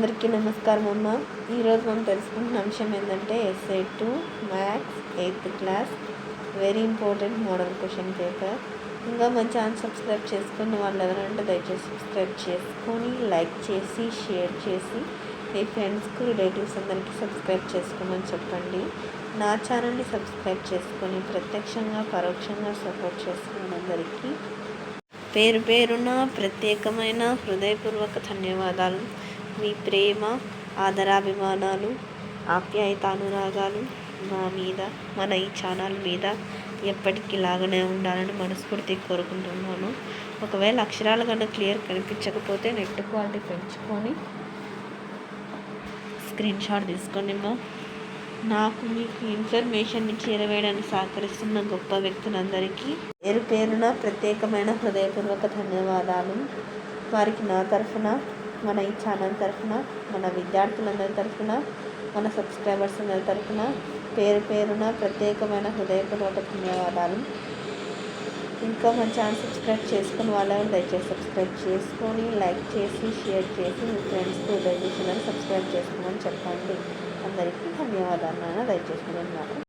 అందరికీ నమస్కారం అమ్మ. ఈరోజు మనం తెలుసుకుంటున్న అంశం ఏంటంటే SA 2 maths 8th class very important model question paper. ఇంకా మన ఛానల్ సబ్స్క్రైబ్ చేసుకున్న వాళ్ళు ఎవరంటే దయచేసి సబ్స్క్రైబ్ చేసుకొని లైక్ చేసి షేర్ చేసి మీ ఫ్రెండ్స్కి రిలేటివ్స్ అందరికీ సబ్స్క్రైబ్ చేసుకోమని చెప్పండి. నా ఛానల్ని సబ్స్క్రైబ్ చేసుకొని ప్రత్యక్షంగా పరోక్షంగా సపోర్ట్ చేసుకున్న అందరికీ పేరు పేరున ప్రత్యేకమైన హృదయపూర్వక ధన్యవాదాలు. మీ ప్రేమ, ఆదరాభిమానాలు, ఆప్యాయతానురాగాలు మా మీద, మన ఈ ఛానల్ మీద ఎప్పటికీ ఇలాగనే ఉండాలని మనస్ఫూర్తిగా కోరుకుంటున్నాను. ఒకవేళ అక్షరాలు కన్నా క్లియర్ కనిపించకపోతే నెట్ క్వాలిటీ పెంచుకొని స్క్రీన్ షాట్ తీసుకోండి. నాకు మీకు ఇన్ఫర్మేషన్ని చేరవేయడానికి సహకరిస్తున్న గొప్ప వ్యక్తులందరికీ పేరు పేరున ప్రత్యేకమైన హృదయపూర్వక ధన్యవాదాలు. వారికి నా తరఫున, మన ఈ ఛానల్ తరఫున, మన విద్యార్థులందరి తరఫున, మన సబ్స్క్రైబర్స్ అందరి తరఫున పేరు పేరున ప్రత్యేకమైన హృదయపూర్వక ధన్యవాదాలు. ఇంకా మన ఛానల్ సబ్స్క్రైబ్ చేసుకుని వాళ్ళని దయచేసి సబ్స్క్రైబ్ చేసుకొని లైక్ చేసి షేర్ చేసి మీ ఫ్రెండ్స్కి రిలేటివ్స్ సబ్స్క్రైబ్ చేసుకోమని చెప్పండి. అందరికీ ధన్యవాదాలు. దయచేసి మాత్రం